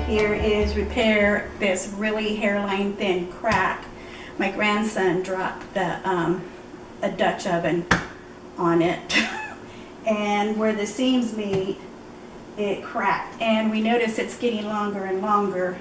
here is repair this really hairline thin crack. My grandson dropped a Dutch oven on it and where the seams meet, it cracked, and we notice it's getting longer and longer.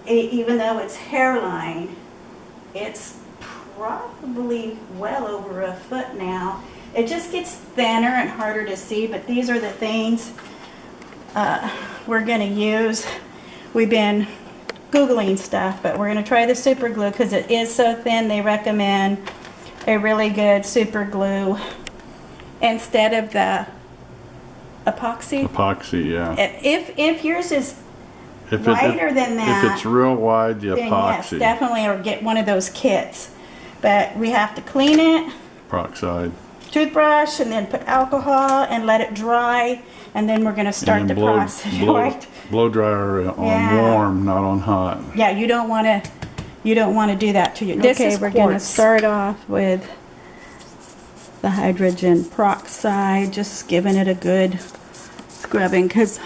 Even though it's hairline, it's probably well over a foot now. It just gets thinner and harder to see, but these are the things we're going to use. We've been Googling stuff, but we're going to try the super glue because it is so thin. They recommend a really good super glue instead of the epoxy. Epoxy, yeah. If yours is wider than that, if it's real wide, the then epoxy. Yes, definitely, or get one of those kits. But we have to clean it. Peroxide. Toothbrush, and then put alcohol and let it dry, and then we're going to start the process. Right? Blow dryer on warm, not on hot. Yeah, you don't want to do that to you. Okay, we're going to start off with the hydrogen peroxide, just giving it a good scrubbing, because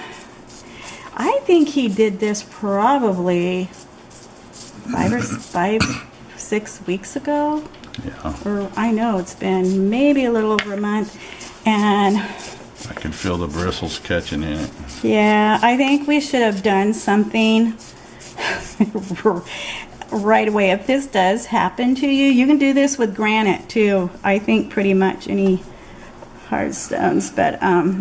I think he did this probably 6 weeks ago. Yeah. Or I know it's been maybe a little over a month, and I can feel the bristles catching in it. yeah, I think we should have done something right away. If this does happen to you, you can do this with granite too. I think pretty much any hard stones, but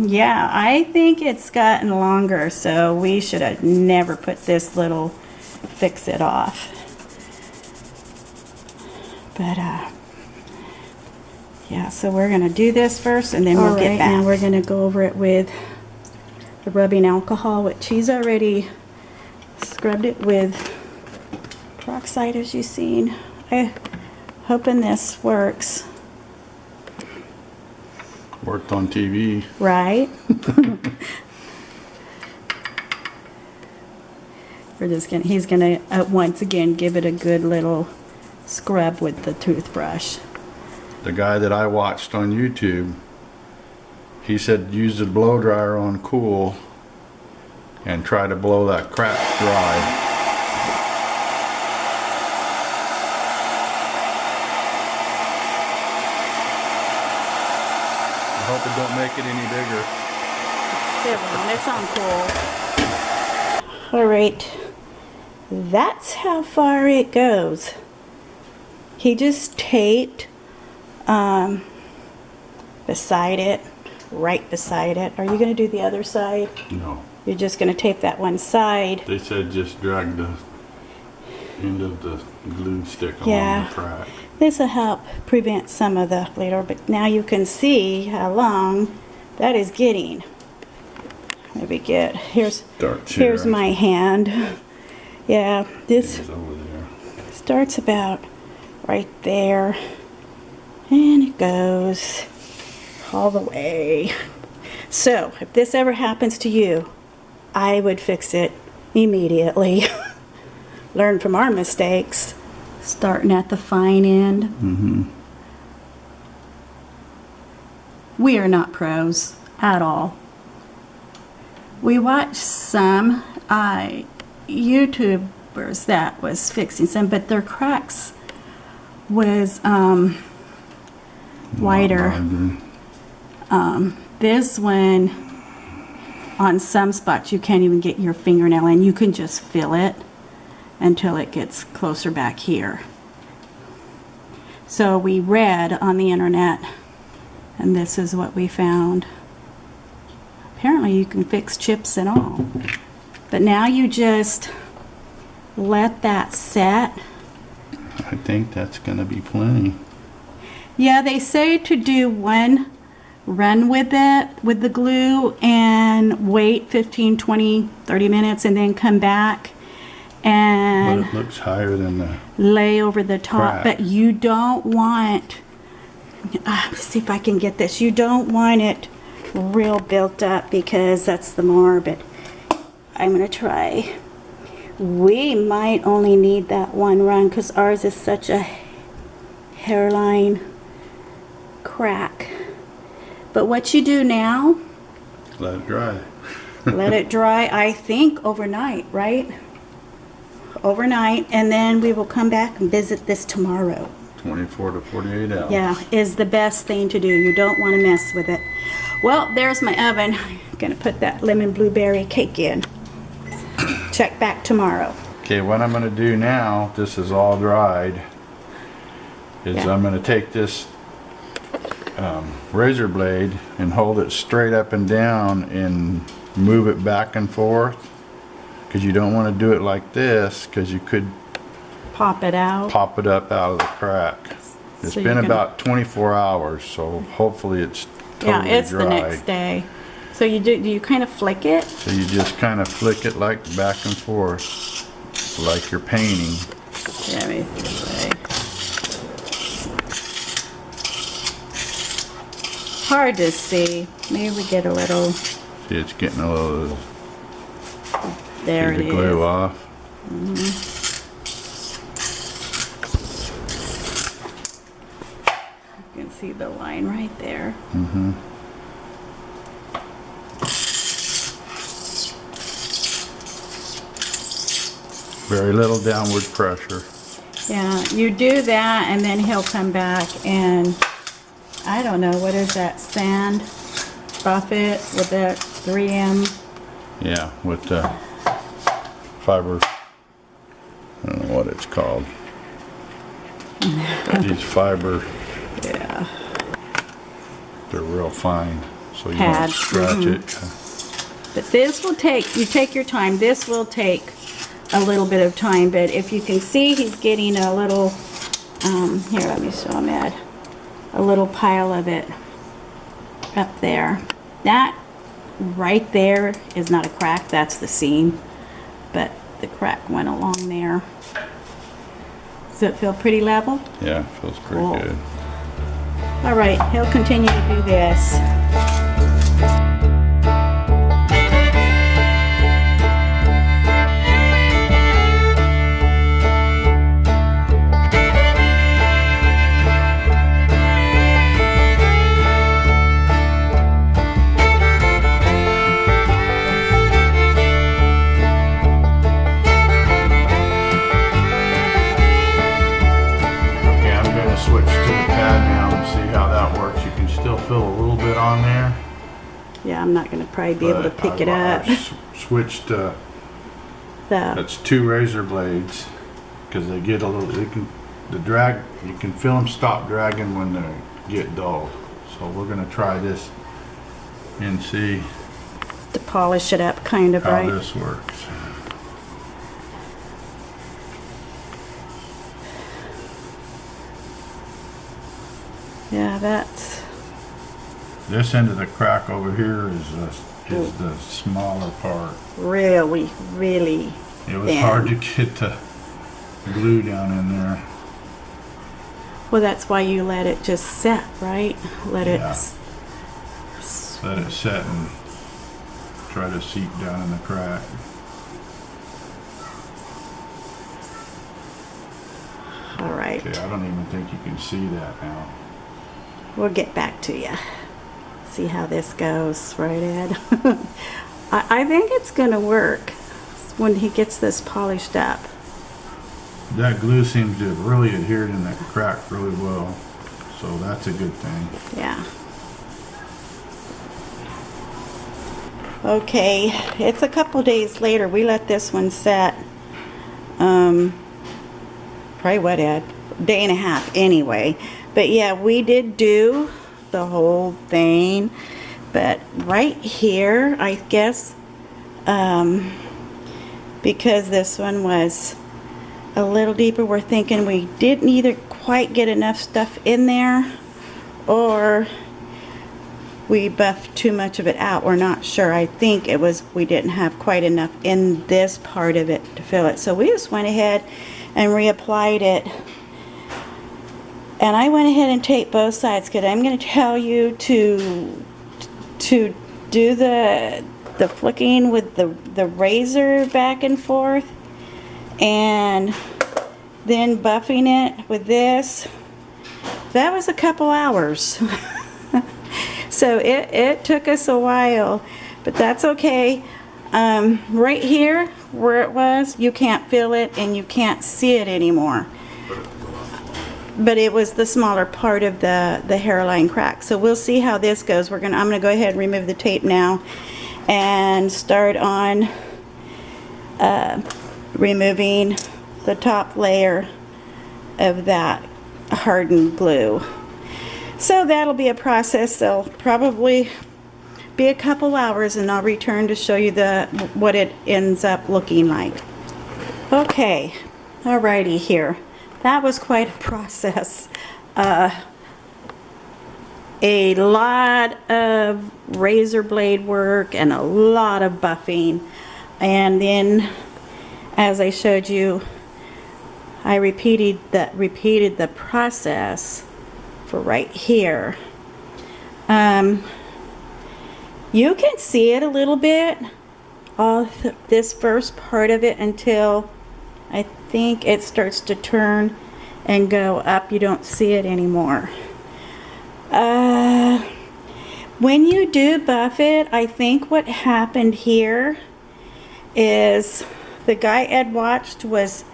yeah, I think it's gotten longer, so we should have never put this little fix it off. But yeah, so we're gonna do this first, and then we'll get back. And we're gonna go over it with the rubbing alcohol, which he's already scrubbed it with peroxide, as you've seen. I'm hoping this works. Worked on TV. Right? He's gonna once again give it a good little scrub with the toothbrush. The guy that I watched on YouTube, he said use the blow dryer on cool and try to blow that crack dry. I hope it don't make it any bigger. It won't. It's on cool. All right, that's how far it goes. He just taped beside it, right beside it. Are you going to do the other side? No. You're just going to tape that one side. They said just drag the end of the glue stick along the crack. This will help prevent some of the later, but now you can see how long that is getting. Maybe here's my hand. Yeah, this is over there. Starts about right there, and it goes all the way. So if this ever happens to you, I would fix it immediately. Learn from our mistakes, starting at the fine end. Mm-hmm. We are not pros at all. We watched some YouTubers that was fixing some, but their cracks was wider. This one, on some spots you can't even get your fingernail in. You can just feel it until it gets closer back here. So we read on the internet, and this is what we found. Apparently you can fix chips and all. But now you just let that set. I think that's going to be plenty. Yeah, they say to do one run with it, with the glue, and wait 15, 20, 30 minutes, and then come back and But it looks higher than the lay over the top. crack. But you don't want, let's see if I can get this, you don't want it real built up, because that's the more, but I'm going to try. We might only need that one run because ours is such a hairline crack. But what you do now, let it dry. Let it dry, I think, overnight, right? Overnight, and then we will come back and visit this tomorrow. 24 to 48 hours. Yeah, is the best thing to do. You don't want to mess with it. Well, there's my oven. I'm gonna put that lemon blueberry cake in. Check back tomorrow. Okay, what I'm gonna do now, this is all dried, is Yeah. I'm gonna take this razor blade and hold it straight up and down and move it back and forth, because you don't want to do it like this, because you could Pop it out. pop it up out of the crack. It's So been you're gonna- about 24 hours, so hopefully it's Yeah, totally it's dry. the next day. So you do you kind of flick it? So you just kind of flick it like back and forth, like you're painting. Let me see. Hard to see. Maybe we get a little. See, it's getting a little, There get it the glue is. off. You can see the line right there. Very little downward pressure. Yeah, you do that, and then he'll come back and I don't know, what is that, sand? Buff it with that 3M. Yeah, with the fiber, I don't know what it's called. But these fiber, Yeah. they're real fine, so you Pads, don't scratch it. But this will take, you take your time, this will take a little bit of time, but if you can see, he's getting a little, here, let me show him, Ed. A little pile of it up there. That right there is not a crack, that's the seam, but the crack went along there. Does it feel pretty level? Yeah, feels pretty Cool. good. All right, he'll continue to do this. Okay, I'm gonna switch to the pad now and see how that works. You can still feel a little bit on there. Yeah, I'm not gonna probably be able to but pick it I've up. Switched, The, that's 2 razor blades, because they get a little, the drag, you can feel them stop dragging when they get dull. So we're gonna try this and see to polish it up, kind of, how right? this works. Yeah, that's, This end of the crack over here is the smaller part. really, really It was thin. hard to get the glue down in there. Well, that's why you let it just set, right? Let it, Yeah. Let it set and try to seep down in the crack. all right. Okay, I don't even think you can see that now. We'll get back to you. See how this goes, right, Ed? I think it's gonna work when he gets this polished up. That glue seems to have really adhered in that crack really well, so that's a good thing. Yeah. Okay, it's a couple days later. We let this one set. Probably what, Ed? Day and a half anyway. But yeah, we did do the whole thing. But right here, I guess, because this one was a little deeper, we're thinking we didn't either quite get enough stuff in there, or we buffed too much of it out. We're not sure. I think it was we didn't have quite enough in this part of it to fill it. So we just went ahead and reapplied it. And I went ahead and taped both sides, because I'm going to tell you to do the flicking with the razor back and forth, and then buffing it with this. That was a couple hours. So it took us a while, but that's okay. Right here where it was, you can't feel it and you can't see it anymore. But it was the smaller part of the hairline crack. So we'll see how this goes. I'm gonna go ahead and remove the tape now and start on removing the top layer of that hardened glue. So that'll be a process. That'll probably be a couple hours, and I'll return to show you what it ends up looking like. Okay, alrighty here. That was quite a process. A lot of razor blade work and a lot of buffing. And then, as I showed you, I repeated the process for right here. You can see it a little bit, this first part of it, until I think it starts to turn and go up. You don't see it anymore. When you do buff it, I think what happened here is the guy Ed watched was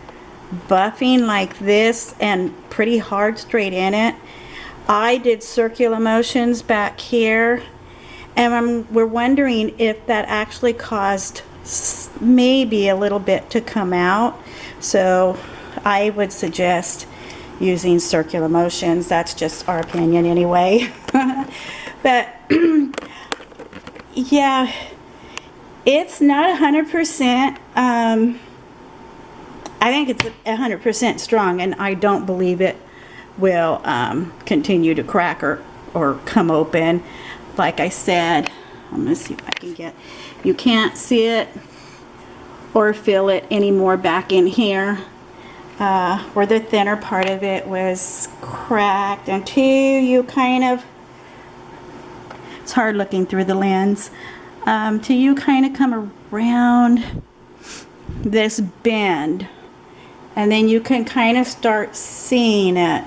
buffing like this and pretty hard straight in it. I did circular motions back here, and we're wondering if that actually caused maybe a little bit to come out. So I would suggest using circular motions. That's just our opinion anyway. But yeah, it's not 100%. I think it's 100% strong, and I don't believe it will continue to crack or come open. Like I said, I'm gonna see if I can get, you can't see it or feel it anymore back in here, where the thinner part of it was cracked, until you kind of, it's hard looking through the lens, till you kind of come around this bend, and then you can kind of start seeing it,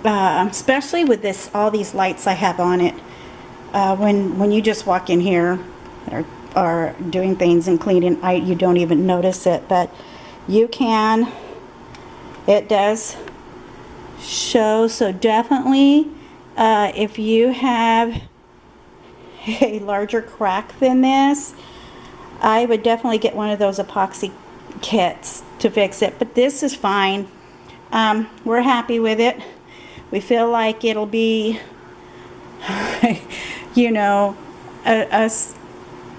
especially with all these lights I have on it. When you just walk in here or doing things and cleaning, you don't even notice it, but you can. It does show. So definitely, if you have a larger crack than this, I would definitely get one of those epoxy kits to fix it. But this is fine. We're happy with it. We feel like it'll be, you know, us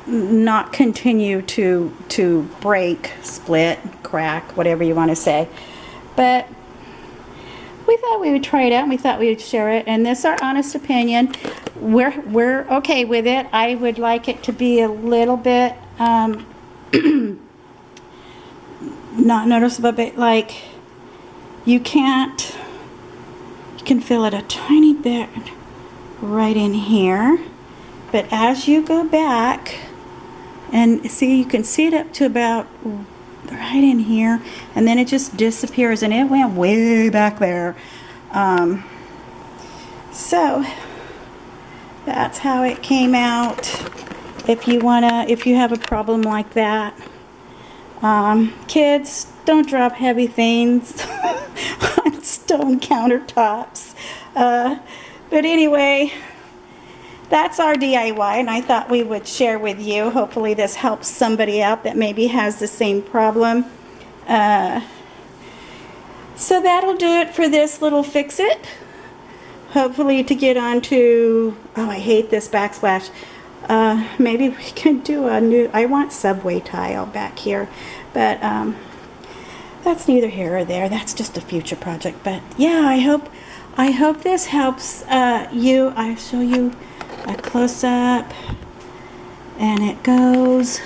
not continue to break, split, crack, whatever you want to say. But we thought we would try it out, and we thought we would share it, and this is our honest opinion. We're okay with it. I would like it to be a little bit not noticeable, but like you can feel it a tiny bit right in here, but as you go back and see, you can see it up to about right in here, and then it just disappears, and it went way back there. So that's how it came out. If you have a problem like that, kids, don't drop heavy things on stone countertops. But anyway, that's our DIY, and I thought we would share with you. Hopefully this helps somebody out that maybe has the same problem. So that'll do it for this little fix-it. Hopefully to get on to, oh, I hate this backsplash. Maybe we can do a new, I want subway tile back here, but that's neither here or there. That's just a future project. But yeah, I hope this helps you. I show you a close-up, and it goes,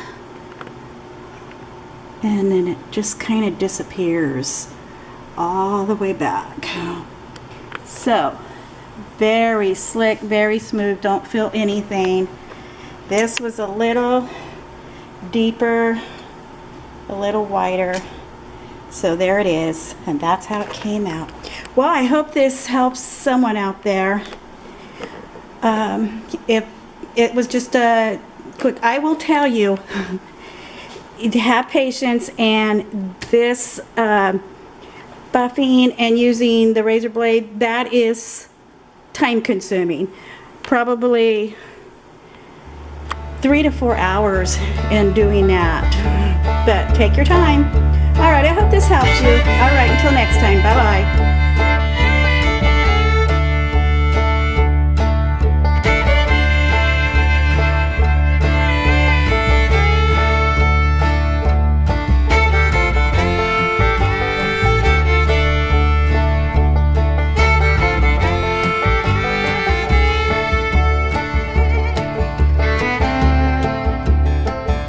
and then it just kind of disappears all the way back. So very slick, very smooth, don't feel anything. This was a little deeper, a little wider. So there it is, and that's how it came out. Well, I hope this helps someone out there. If it was just a quick. I will tell you, to have patience, and this buffing and using the razor blade, that is time consuming. Probably 3 to 4 hours in doing that. But take your time. All right, I hope this helps you. All right, until next time. Bye-bye.